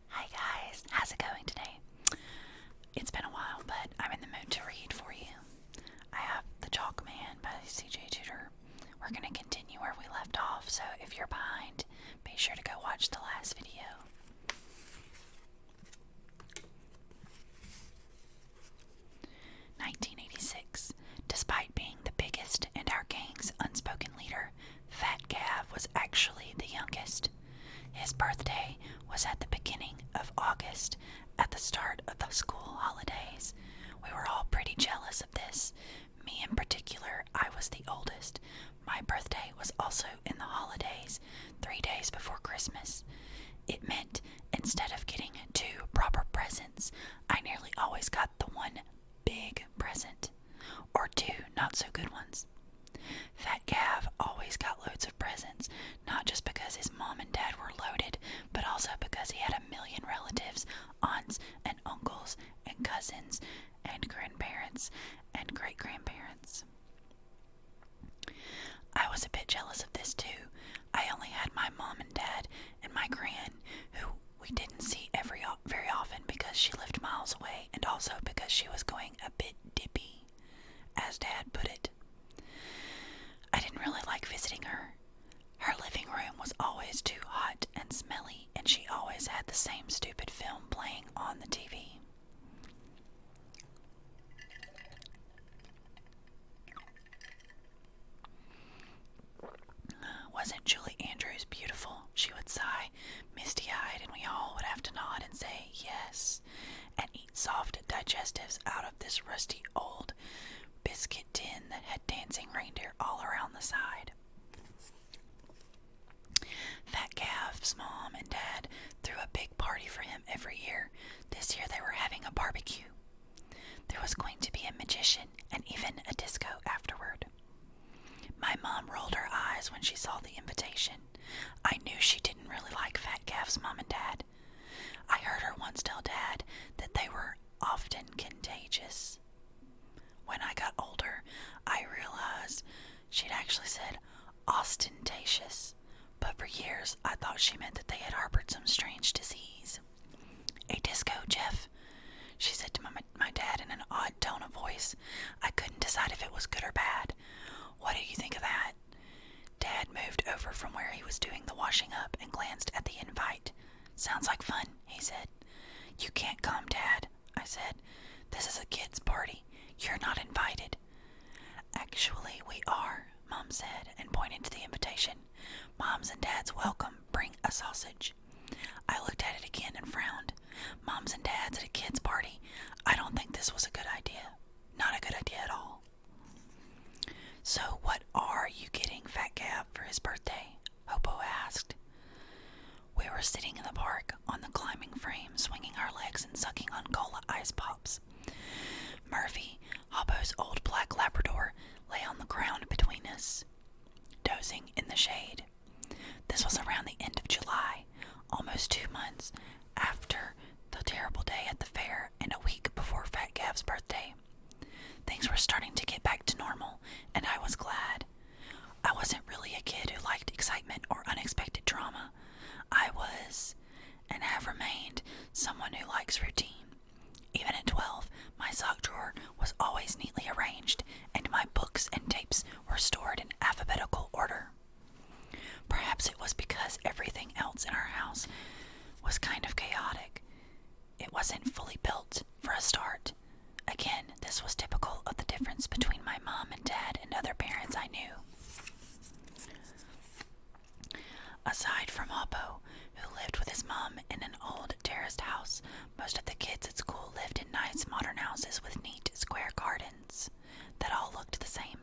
Hi guys, how's it going today? It's been a while, but I'm in the mood to read for you. I have The Chalk Man by C.J. Tudor. We're going to continue where we left off, so if you're behind, be sure to go watch the last video. "1986. Despite being the biggest and our gang's unspoken leader, Fat Gav was actually the youngest. His birthday was at the beginning of August, at the start of the school holidays. We were all pretty jealous of this. Me in particular, I was the oldest. My birthday was also in the holidays, 3 days before Christmas. It meant instead of getting 2 proper presents, I nearly always got the one big present, or 2 not so good ones. Fat Gav always got loads of presents, not just because his mom and dad were loaded, but also because he had a million relatives, aunts and uncles and cousins and grandparents and great-grandparents. I was a bit jealous of this too. I only had my mom and dad and my gran, who we didn't see very often because she lived miles away and also because she was going a bit dippy, as Dad put it. I didn't really like visiting her. Her living room was always too hot and smelly, and she always had the same stupid film playing on the TV. Wasn't Julie Andrews beautiful? She would sigh, misty-eyed, and we all would have to nod and say yes, and eat soft digestives out of this rusty old biscuit tin that had dancing reindeer all around the side. Fat Gav's mom and dad threw a big party for him every year. This year they were having a barbecue. There was going to be a magician and even a disco afterward. My mom rolled her eyes when she saw the invitation. I knew she didn't really like Fat Gav's mom and dad. I heard her once tell Dad that they were often contagious. When I got older, I realized she'd actually said ostentatious, but for years I thought she meant that they had harbored some strange disease. "A disco, Jeff," she said to my dad in an odd tone of voice. I couldn't decide if it was good or bad. "What do you think of that?" Dad moved over from where he was doing the washing up and glanced at the invite. "Sounds like fun," he said. "You can't come, Dad," I said. "This is a kid's party. You're not invited." "Actually, we are," Mom said, and pointed to the invitation. "Mom's and Dad's welcome. Bring a sausage." I looked at it again and frowned. Mom's and Dad's at a kid's party. I don't think this was a good idea. Not a good idea at all. "So what are you getting Fat Gav for his birthday?" Hobo asked. We were sitting in the park on the climbing frame, swinging our legs and sucking on cola ice pops. Murphy, Hobo's old black Labrador, lay on the ground between us, dozing in the shade. This was around the end of July, almost 2 months after the terrible day at the fair and a week before Fat Gav's birthday. Things were starting to get back to normal, and I was glad. I wasn't really a kid who liked excitement or unexpected drama. I was, and have remained, someone who likes routine. Even at 12, my sock drawer was always neatly arranged, and my books and tapes were stored in alphabetical order. Perhaps it was because everything else in our house was kind of chaotic. It wasn't fully built, for a start. Again, this was typical of the difference between my mom and dad and other parents I knew. Aside from Oppo, who lived with his mom in an old terraced house, most of the kids at school lived in nice modern houses with neat square gardens that all looked the same.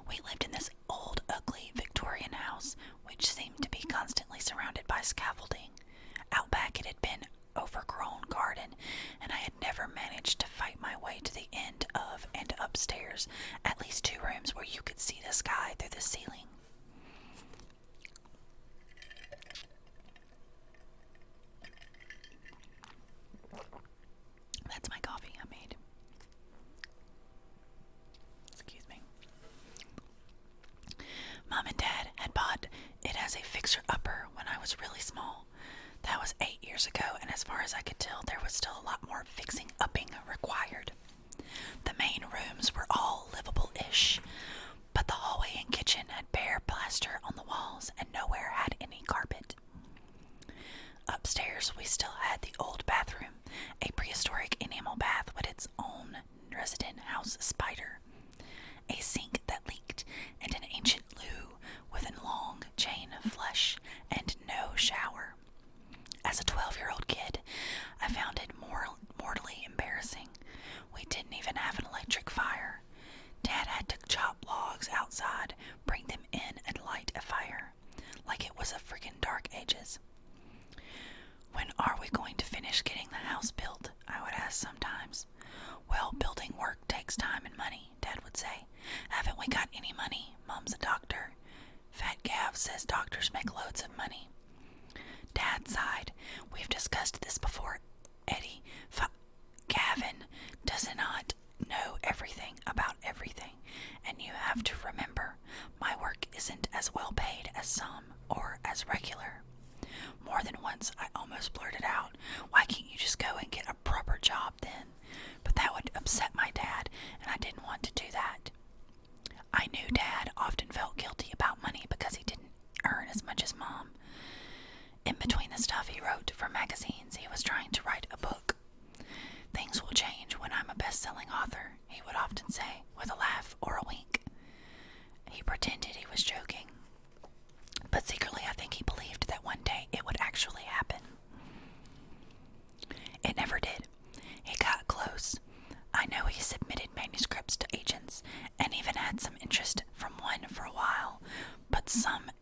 We lived in this old, ugly Victorian house, which seemed to be constantly surrounded by scaffolding. Out back it had been overgrown garden, and I had never managed to fight my way to the end of and upstairs, at least 2 rooms where you could see the sky through the ceiling. That's my coffee I made. Excuse me. Mom and Dad had bought it as a fixer-upper when I was really small. That That was 8 years ago, and as far as I could tell, there was still a lot more fixing upping required. The main rooms were all livable-ish, but the hallway and kitchen had bare plaster on the walls and nowhere had any carpet. Upstairs, we still had the old bathroom, a prehistoric enamel bath with its own resident house spider, a sink that leaked, and an ancient loo with a long chain of flush and no shower. As a 12-year-old kid, I found it mortally embarrassing. We didn't even have an electric fire. Dad had to chop logs outside, bring them in, and light a fire, like it was a friggin' dark ages. When are we going to finish getting the house built? I would ask sometimes. Well, building work takes time and money, Dad would say. Haven't we got any money? Mom's a doctor. Fat Gav says doctors make loads of money. Dad sighed. We've discussed this before, Eddie. Gavin does not know everything about everything, and you have to remember, my work isn't as well paid as some, or as regular. More than once, I almost blurted out, why can't you just go and get a proper job then? But that would upset my dad, and I didn't want to do that. I knew Dad often felt guilty about money because he didn't earn as much as Mom. In between the stuff he wrote for magazines, he was trying to write a book. Things will change when I'm a best-selling author, he would often say, with a laugh or a wink. He pretended he was joking, but secretly I think he believed that one day it would actually happen. It never did. He got close. I know he submitted manuscripts to agents, and even had some interest from one for a while, but somehow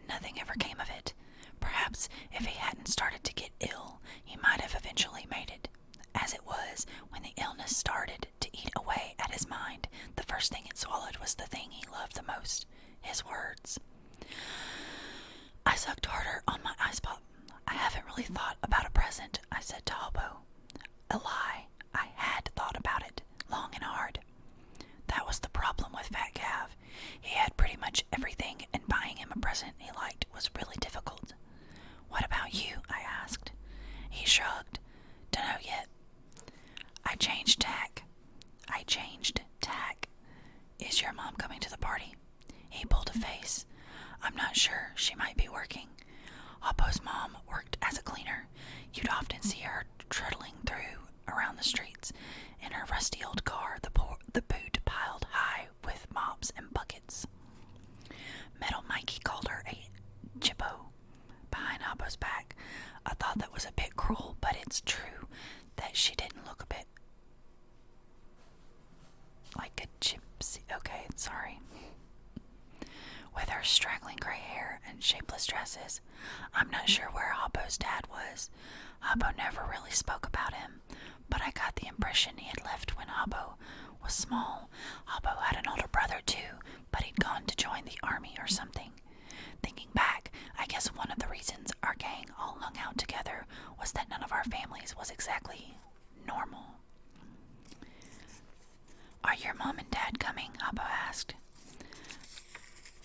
nothing ever came of it. Perhaps if he hadn't started to get ill, he might have eventually made it. As it was, when the illness started to eat away at his mind, the first thing it swallowed was the thing he loved the most, his words. I sucked harder on my ice pop. I haven't really thought about a present, I said to Hobo. A lie. I had thought about it, long and hard. That was the problem with Fat Gav. He had pretty much everything, and buying him a present he liked was really difficult. What about you? I asked. He shrugged. Dunno yet. I changed tack. Is your mom coming to the party? He pulled a face. I'm not sure. She might be working. Hoppo's mom worked as a cleaner. You'd often see her trundling through around the streets in her rusty old car, the boot piled high with mops and buckets. Metal Mikey called her a chippo behind Hoppo's back. I thought that was a bit cruel, but it's true that she didn't look a bit like a gypsy. Okay, sorry. With her straggling gray hair and shapeless dresses. I'm not sure where Hoppo's dad was. Hoppo never really spoke about him, but I got the impression he had left when Hoppo was small. Hoppo had an older brother too, but he'd gone to join the army or something. Thinking back, I guess one of the reasons our gang all hung out together was that none of our families was exactly normal. Are your mom and dad coming? Hoppo asked.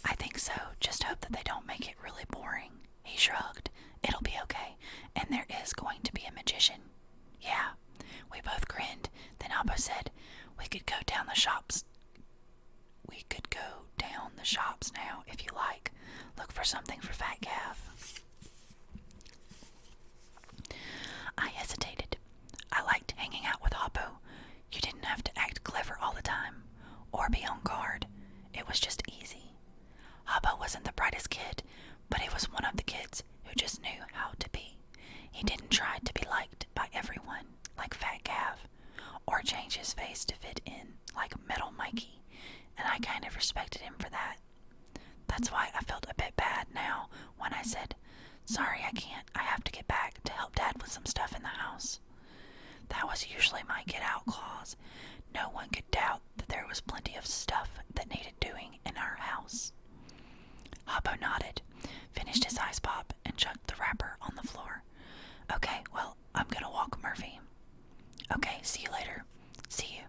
I think so. Just hope that they don't make it really boring. He shrugged. It'll be okay. And there is going to be a magician. Yeah. We both grinned. Then Hoppo said, We could go down the shops now, if you like. Look for something for Fat Gav. I hesitated. I liked hanging out with Hoppo. You didn't have to act clever all the time, or be on guard. It was just easy. Hoppo wasn't the brightest kid, but he was one of the kids who just knew how to be. He didn't try to be liked by everyone, like Fat Gav, or change his face to fit in, like Metal Mikey, and I kind of respected him for that. That's why I felt a bit bad now when I said, Sorry, I can't. I have to get back to help Dad with some stuff in the house. That was usually my get-out clause. No one could doubt that there was plenty of stuff that needed doing in our house. Hoppo nodded, finished his ice pop, and chucked the wrapper on the floor. Okay, well, I'm gonna walk Murphy. Okay, see you later. See you.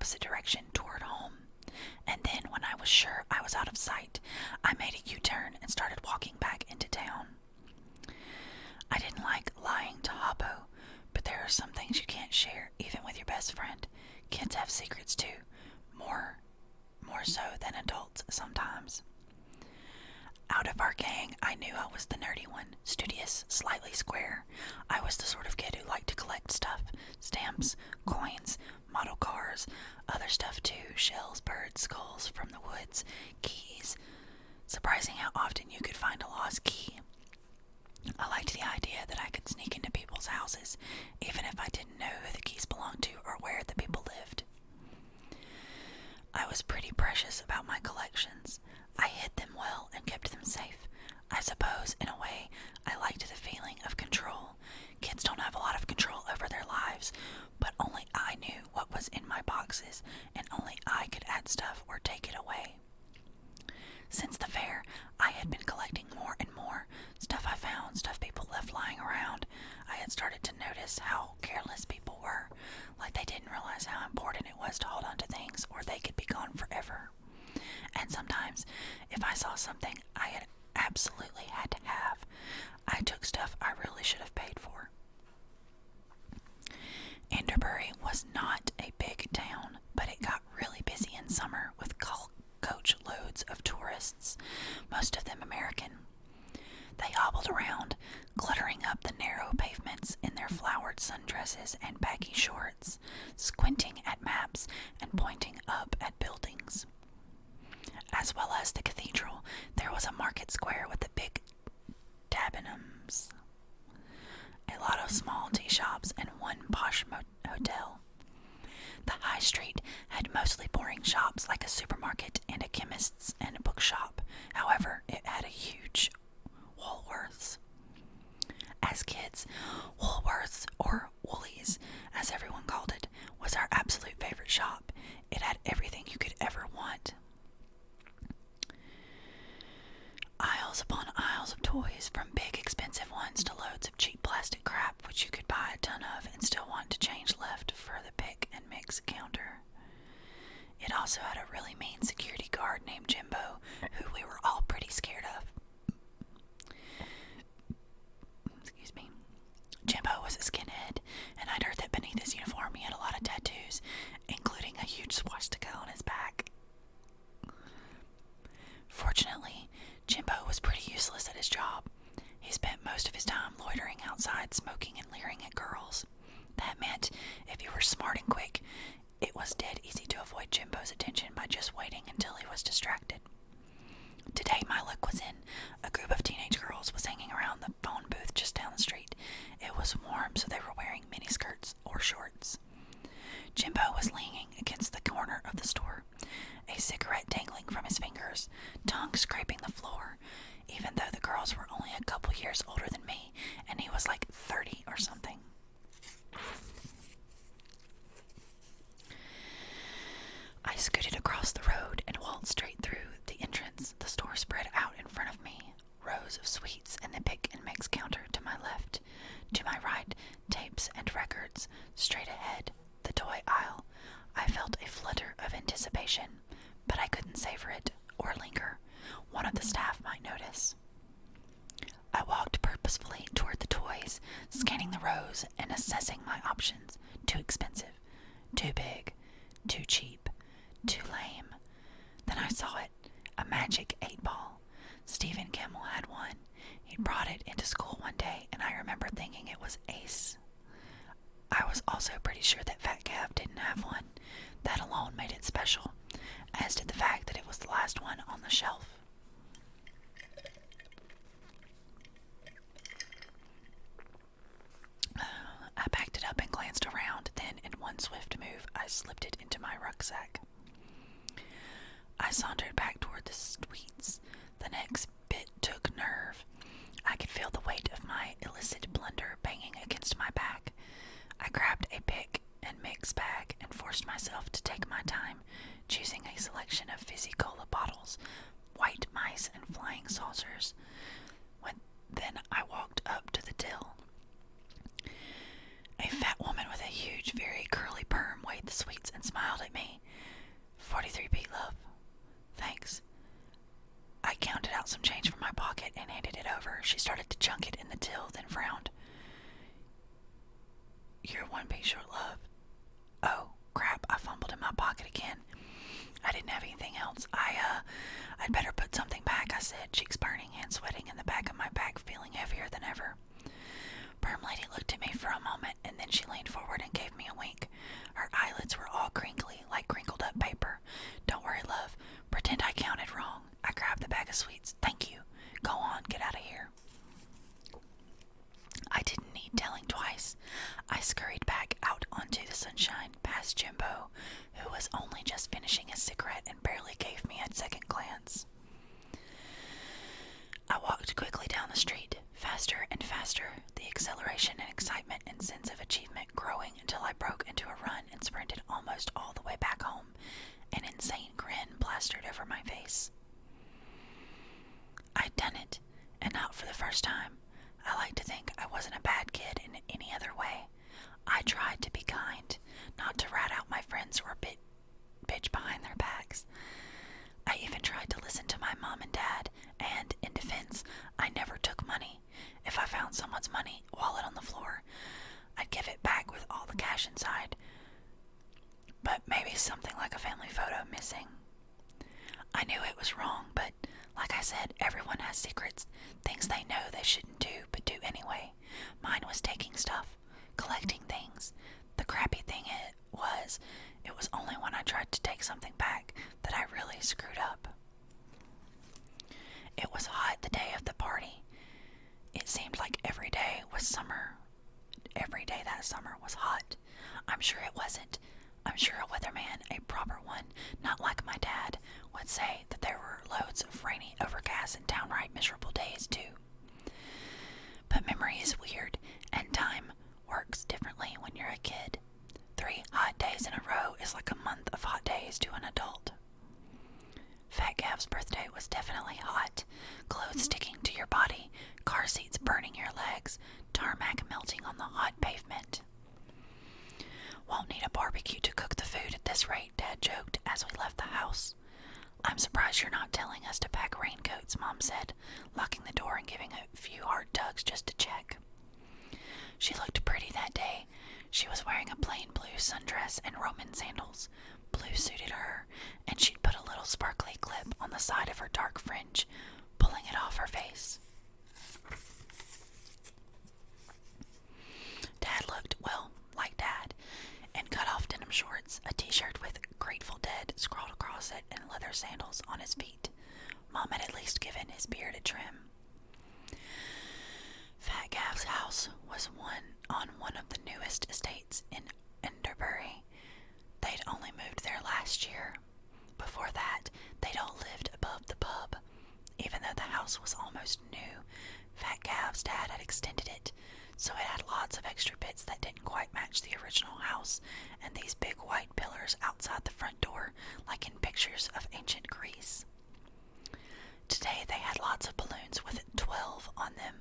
opposite direction toward home. And then, when I was sure I was out of sight, I made a U-turn and started walking back into town. I didn't like lying to Hoppo, but there are some things you can't share, even with your best friend. Kids have secrets too, more so than adults sometimes. Out of our gang, I knew I was the nerdy one, studious, slightly square. I was the sort of kid who liked to collect stuff, stamps, coins, model cars, other stuff too, shells, birds, skulls from the woods, keys. Surprising how often you could find a lost key. I liked the idea that I could sneak into people's houses, even if I didn't know who the keys belonged to or where the people lived. I was pretty precious about my collections. I hid them well and kept them safe. I suppose, in a way, I liked the feeling of control. Kids don't have a lot of control over their lives, but only I knew what was in my boxes, and only I could add stuff or take it away. Since the fair, I had been collecting more and more. Stuff I found, stuff people left lying around. I had started to notice how careless people were, like they didn't realize how important it was to hold on to things or they could be gone forever. And sometimes, if I saw something I had absolutely had to have, I took stuff I really should have paid for. Enderbury was not a big town, but it got really busy in summer with coach loads of tourists, most of them American. They hobbled around, cluttering up the narrow pavements in their flowered sundresses and baggy shorts, squinting at maps and pointing up at buildings. As well as the cathedral, there was a market square with the big Dabenhams, a lot of small tea shops, and one posh hotel. The high street had mostly boring shops like a supermarket and a chemist's and a bookshop. However, it had a huge Woolworths. As kids, Woolworths, or Woolies, as everyone called it, was our absolute favorite shop. It had everything you could ever want. Aisles upon aisles of toys, from big expensive ones to loads of cheap plastic crap which you could buy a ton of and still want to change left for the pick and mix counter. It also had a really mean security guard named Jimbo, who we were all pretty scared of. Jimbo was a skinhead, and I'd heard that beneath his uniform he had a lot of tattoos, including a huge swastika on his back. Fortunately, Jimbo was pretty useless at his job. He spent most of his time loitering outside, smoking and leering at girls. That meant, if you were smart and quick, it was dead easy to avoid Jimbo's attention by just waiting until he was distracted. Today my luck was in. A group of teenage girls was hanging around the phone booth just down the street. It was warm, so they were wearing miniskirts or shorts. Jimbo was leaning against the corner of the store, a cigarette dangling from his fingers, tongue scraping the floor, even though the girls were only a couple years older than me, and he was like 30 or something. I scooted across the road and waltzed straight through the entrance. The store spread out in front of me, rows of sweets and the pick and mix counter to my left. To my right, tapes and records. Straight ahead, the toy aisle. I felt a flutter of anticipation, but I couldn't savor it or linger. One of the staff might notice. I walked purposefully toward the toys, scanning the rows and assessing my options. Too expensive, too big, too cheap, too lame. Then I saw it, a magic 8-ball. Stephen Kimmel had one. He'd brought it into school one day, and I remember thinking it was ace. I was also pretty sure that Fat Gav didn't have one. That alone made it special, as did the fact that it was the last one on the shelf. I packed it up and glanced around. Then, in one swift move, I slipped it into my rucksack. I sauntered back toward the sweets. The next bit took nerve. I could feel the weight of my illicit blunder banging against my back. I grabbed a pick and mix bag and forced myself to take my time, choosing a selection of fizzy cola bottles, white mice, and flying saucers. Then I walked up to the till. A fat woman with a huge, very curly perm weighed the sweets and smiled at me. be short-lived. Oh, crap, I fumbled in my pocket again. I didn't have anything else. I'd better put something back, I said, cheeks burning, hands sweating, in the back of my bag feeling heavier than ever. Perm Lady looked at me for a moment, and then she leaned forward and gave me a wink. Her eyelids were all crinkly, like crinkled up paper. Don't worry, love. Pretend I counted wrong. I grabbed the bag of sweets. Thank you. Go on, get out of here. I didn't need telling twice. I scurried back out onto the sunshine, past Jimbo, who was only just finishing his cigarette and barely gave me a second glance. I walked quickly down the street, faster and faster, the exhilaration and excitement and sense of achievement growing until I broke into a run and sprinted almost all the way back home, an insane grin plastered over my face. I'd done it, and not for the first time. I like to think I wasn't a bad kid in any other way. I tried to be kind, not to rat out my friends or bitch behind their backs. I even tried to listen to my mom and dad, and, in defense, I never took money. If I found someone's wallet on the floor, I'd give it back with all the cash inside. But maybe something like a family photo missing. I knew it was wrong, but, like I said, everyone has secrets, things they know they shouldn't do, but do anyway. Mine was taking stuff, collecting things. The crappy thing it was only when I tried to take something back that I really screwed up. It was hot the day of the party. It seemed like every day was summer. Every day that summer was hot. I'm sure it wasn't. I'm sure a weatherman, a proper one, not like my dad, would say that there were loads of rainy, overcast, and downright miserable days, too. But memory is weird, and time works differently when you're a kid. 3 hot days in a row is like a month of hot days to an adult. Fat Gav's birthday was definitely hot. Clothes sticking to your body, car seats burning your legs, tarmac melting on the hot pavement. Won't need a barbecue to cook the food at this rate, Dad joked as we left the house. I'm surprised you're not telling us to pack raincoats, Mom said, locking the door and giving a few hard tugs just to check. She looked pretty that day. She was wearing a plain blue sundress and Roman sandals. Blue suited her, and she'd put a little sparkly clip on the side of her dark fringe, pulling it off her face. Dad looked, well, like Dad, in cut-off denim shorts, a t-shirt with Grateful Dead scrawled across it, and leather sandals on his feet. Mom had at least given his beard a trim. Fat Gav's house was on one of the newest estates in Enderbury. They'd only moved there last year. Before that, they'd all lived above the pub. Even though the house was almost new, Fat Gav's dad had extended it, so it had lots of extra bits that didn't quite match the original house, and these big white pillars outside the front door, like in pictures of ancient Greece. Today they had lots of balloons with 12 on them,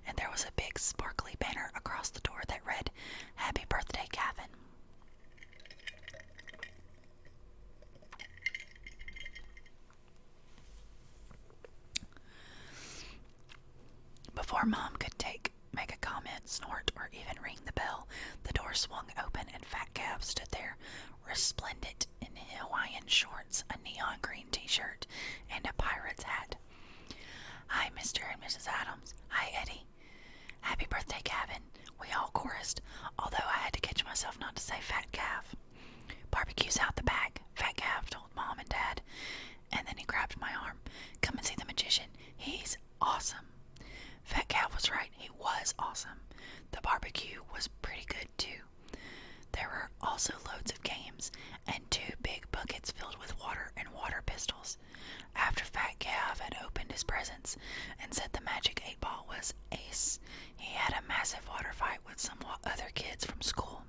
and there was a big sparkly banner across the door that read, "Happy Birthday, Gavin." Before Mom could make a comment, snort, or even ring the bell, the door swung open and Fat Gav stood there, resplendent in Hawaiian shorts, a neon green t-shirt, and a pirate's hat. "Hi, Mr. and Mrs. Adams. Hi, Eddie." "Happy birthday, Gavin," we all chorused, although I had to catch myself not to say Fat Gav. "Barbecue's out the back," Fat Gav told Mom and Dad, and then he grabbed my arm. "Come and see the magician. He's awesome." Fat Gav was right. He was awesome. The barbecue was pretty good, too. There were also loads of games, and 2 big buckets filled with water and water pistols. After Fat Gav had opened his presents and said the magic 8-ball was ace, he had a massive water fight with some other kids from school.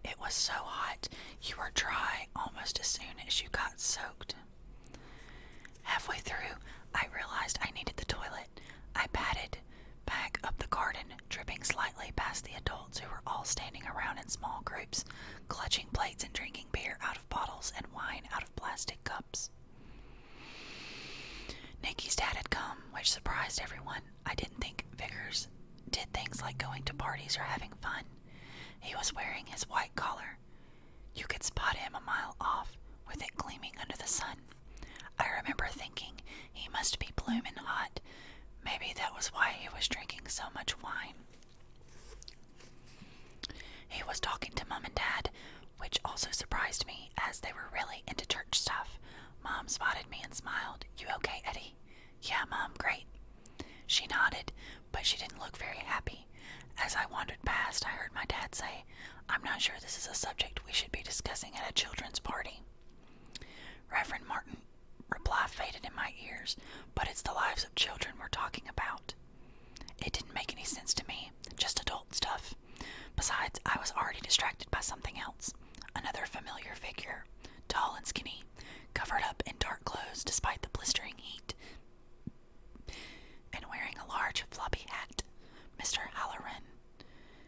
It was so hot, you were dry almost as soon as you got soaked. Halfway through, I realized I needed the toilet. I padded back up the garden, tripping slightly past the adults who were all standing around in small groups, clutching plates and drinking beer out of bottles and wine out of plastic cups. Nikki's dad had come, which surprised everyone. I didn't think Vickers did things like going to parties or having fun. his white collar. You could spot him a mile off, with it gleaming under the sun. I remember thinking he must be bloomin' hot. Maybe that was why he was drinking so much wine. He was talking to Mom and Dad, which also surprised me, as they were really into church stuff. Mom spotted me and smiled. You okay, Eddie? Yeah, Mom, great. She nodded, but she didn't look very happy. As I wandered past, I heard my dad say, I'm not sure this is a subject we should be discussing at a children's party. Reverend Martin reply faded in my ears, but it's the lives of children we're talking about. It didn't make any sense to me, just adult stuff. Besides, I was already distracted by something else. Another familiar figure, tall and skinny, covered up in dark clothes despite the blistering heat, and wearing a large floppy hat, Mr. Halloran.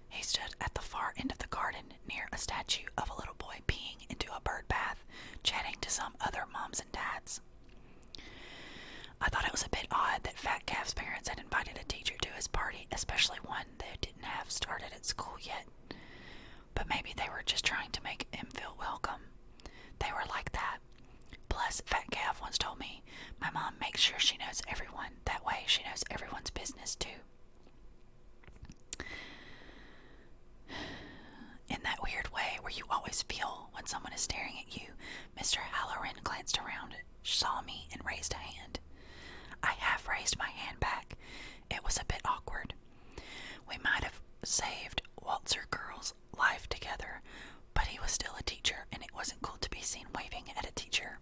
He stood at the far end of the garden near a statue of a little boy peeing into a bird bath, chatting to some other moms and dads. I thought it was a bit odd that Fat Calf's parents had invited a teacher to his party, especially one that didn't have started at school yet. But maybe they were just trying to make him feel welcome. They were like that. Plus, Fat Calf once told me, my mom makes sure she knows everyone. That way she knows everyone's business too. In that weird way where you always feel when someone is staring at you, Mr. Halloran glanced around, saw me, and raised a hand. I half raised my hand back. It was a bit awkward. We might have saved Waltzer Girl's life together, but he was still a teacher, and it wasn't cool to be seen waving at a teacher.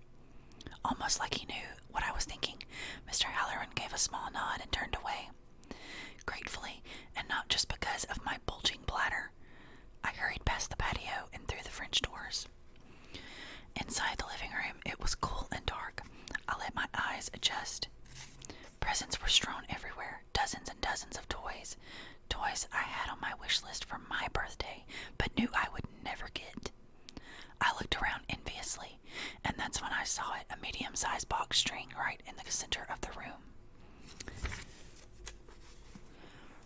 Almost like he knew what I was thinking, Mr. Halloran gave a small nod and turned away. Gratefully, and not just because of my bulging bladder, I hurried past the patio and through the French doors. Inside the living room, it was cool and dark. I let my eyes adjust. Presents were strewn everywhere, dozens and dozens of toys. Toys I had on my wish list for my birthday, but knew I would never get. I looked around enviously, and that's when I saw it, a medium-sized box string right in the center of the room.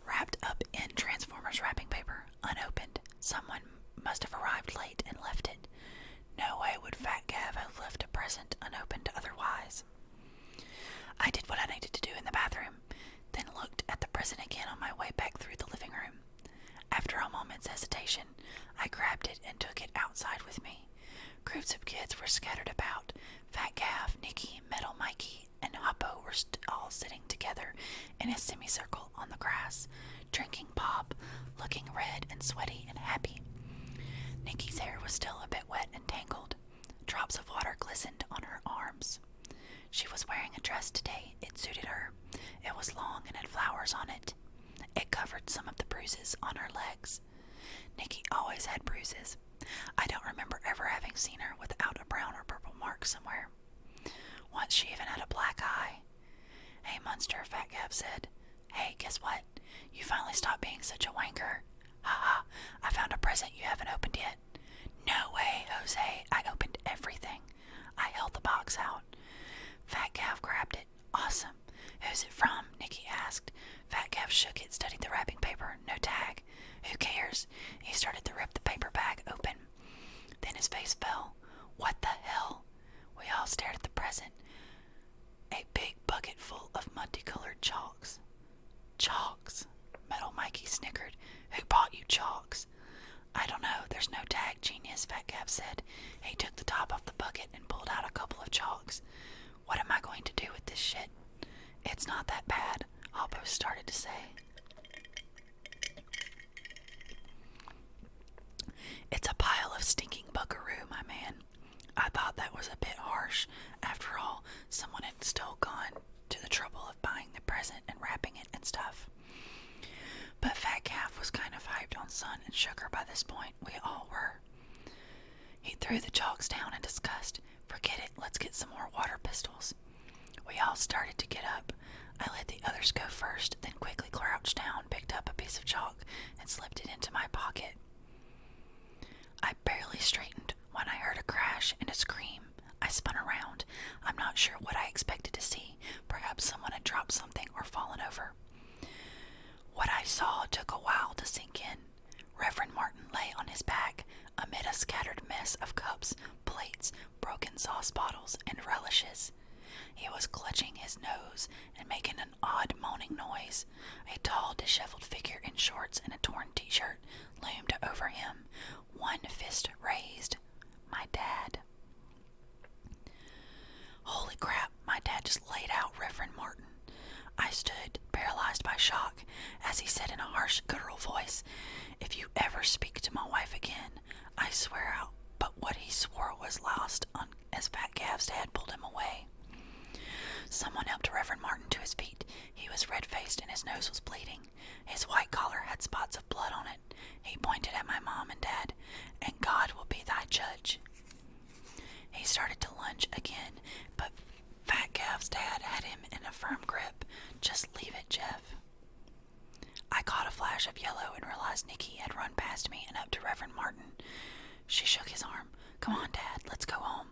Wrapped up in Transformers wrapping paper, unopened. Someone must have arrived late and left it. No way would Fat Gav have left a present unopened otherwise. I did what I needed to do in the bathroom, then looked at the present again on my way back through the living room. After a moment's hesitation, I grabbed it and took it outside with me. Groups of kids were scattered about. Fat Gav, Nikki, Metal Mikey, and Hoppo were all sitting together in a semicircle on the grass, drinking pop, looking red and sweaty and happy. Nikki's hair was still a bit wet and tangled. Drops of water glistened on her arms. She was wearing a dress today. It suited her. It was long and had flowers on it. It covered some of the bruises on her legs. Nikki always had bruises. I don't remember ever having seen her without a brown or purple mark somewhere. Once she even had a black eye. Hey, Munster, Fat Gav said. Hey, guess what? You finally stopped being such a wanker. Haha, I found a present you haven't opened yet. No way, Jose. I opened everything. I held the box out. Fat Gav grabbed it. Awesome. Who's it from? Nikki asked. Fat Gav shook it, studied the wrapping paper. No tag. Who cares? He started to rip the paper bag open. Then his face fell. What the hell? We all stared at the present. A big bucket full of multicolored chalks. Chalks? Metal Mikey snickered. Who bought you chalks? I don't know. There's no tag, genius, Fat Gav said. He took the top off the bucket and pulled out a couple of chalks. What am I going to do with this shit? It's not that bad, Hoppo started to say. It's a pile of stinking buckaroo, my man. I thought that was a bit harsh. After all, someone had still gone to the trouble of buying the present and wrapping it and stuff. But Fat Calf was kind of hyped on Sun and Sugar by this point. We all were. He threw the chalks down in disgust. Forget it, let's get some more water pistols. We all started to get up. I let the others go first, then quickly crouched down, picked up a piece of chalk, and slipped it into my pocket. I barely straightened when I heard a crash and a scream. I spun around. I'm not sure what I expected to see. Perhaps someone had dropped something or fallen over. What I saw took a while to sink in. Reverend Martin lay on his back, scattered mess of cups, plates, broken sauce bottles, and relishes. He was clutching his nose and making an odd moaning noise. A tall, disheveled figure in shorts and a torn t-shirt loomed over him, one fist raised. My dad. Holy crap, my dad just laid out Reverend Martin. I stood, paralyzed by shock, as he said in a harsh, guttural voice, "If you ever speak to my wife again, I swear out." But what he swore was lost on as Fat Gav's dad pulled him away. Someone helped Reverend Martin to his feet. He was red-faced and his nose was bleeding. His white collar had spots of blood on it. He pointed at my mom and dad, "And God will be thy judge." He started to lunge again, but Fat Gav's dad had him in a firm grip. "Just leave it, Jeff." I caught a flash of yellow and realized Nikki had run past me and up to Reverend Martin. She shook his arm. "Come on, Dad, let's go home."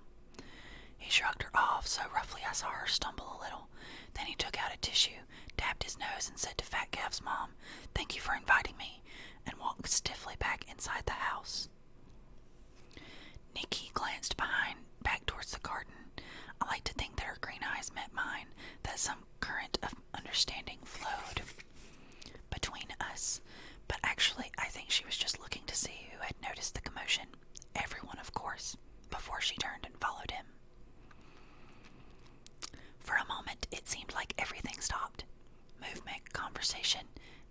He shrugged her off so roughly I saw her stumble a little. Then he took out a tissue, dabbed his nose, and said to Fat Gav's mom, "Thank you for inviting me," and walked stiffly back inside the house. Nikki glanced back towards the garden. I like to think that her green eyes met mine, that some current of understanding flowed between us. But actually, I think she was just looking to see who had noticed the commotion. Everyone, of course, before she turned and followed him. For a moment, it seemed like everything stopped. Movement, conversation.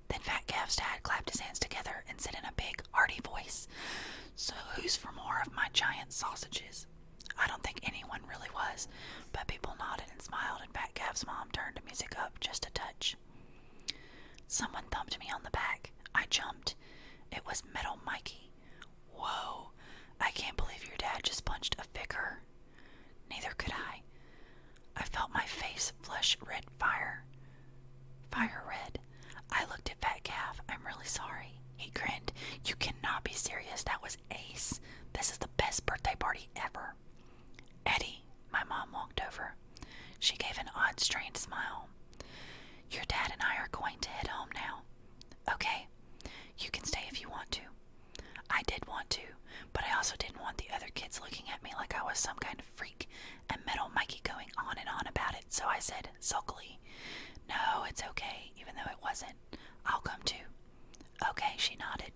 Then Fat Gav's dad clapped his hands together and said in a big, hearty voice, "So who's for more of my giant sausages?" I don't think anyone really was, but people nodded and smiled, and Fat Gav's mom turned the music up just a touch. Someone thumped me on the back. I jumped. It was Metal Mikey. "Whoa, I can't believe your dad just punched a vicar." Neither could I. I felt my face flush red fire red. I looked at Fat Gav. "I'm really sorry." He grinned. "You cannot be serious. That was ace. This is the best birthday party ever." "Eddie," my mom walked over. She gave an odd, strained smile. "Your dad and I are going to head home now." "Okay, you can stay if you want to." I did want to, but I also didn't want the other kids looking at me like I was some kind of freak, and Metal Mikey going on and on about it, so I said sulkily, "No, it's okay, even though it wasn't. I'll come too." "Okay," she nodded.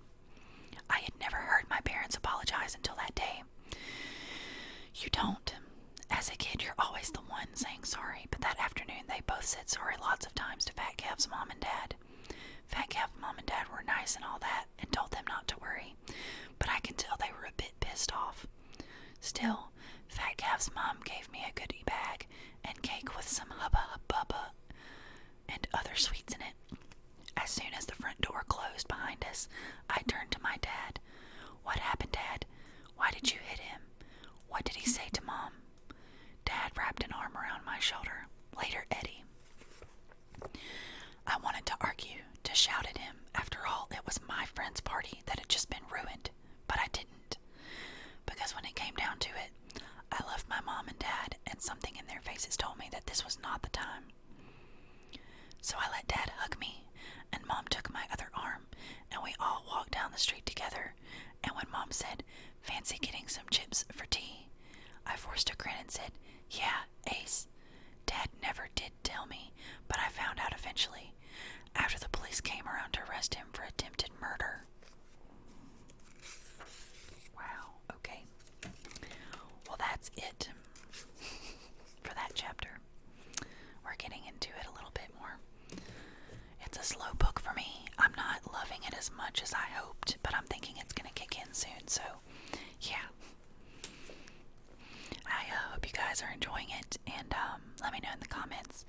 I had never heard my parents apologize until that day. You don't. As a kid, you're always the one saying sorry, but that afternoon they both said sorry lots of times to Fat Gav's mom and dad. Fat Gav's mom and dad were nice and all that, and told them not to worry, but I can tell they were a bit pissed off. Still, Fat Gav's mom gave me a goodie bag and cake with some Hubba Bubba and other sweets in it. As soon as the front door closed behind us, I turned to my dad. "What happened, Dad? Why did you hit him? What did he say to Mom?" Dad wrapped an arm around my shoulder. "Later, Eddie." I wanted to argue, to shout at him. After all, it was my friend's party that had just been ruined, but I didn't. Because when it came down to it, I loved my mom and dad, and something in their faces told me that this was not the time. So I let Dad hug me, and Mom took my other arm, and we all walked down the street together. And when Mom said, "Fancy getting some chips for tea?" I forced a grin and said, "Yeah, ace." Dad never did tell me, but I found out eventually, after the police came around to arrest him for attempted murder. Wow, okay. Well, that's it for that chapter. We're getting into it a little bit more. It's a slow book for me. I'm not loving it as much as I hoped, but I'm thinking it's going to kick in soon, so yeah. I hope you guys are enjoying it, and let me know in the comments.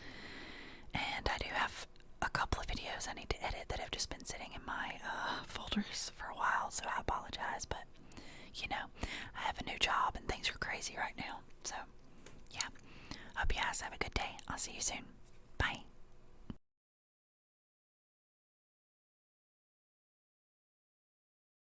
And I do have a couple of videos I need to edit that have just been sitting in my folders for a while, so I apologize, but you know, I have a new job and things are crazy right now, so yeah. Hope you guys have a good day. I'll see you soon.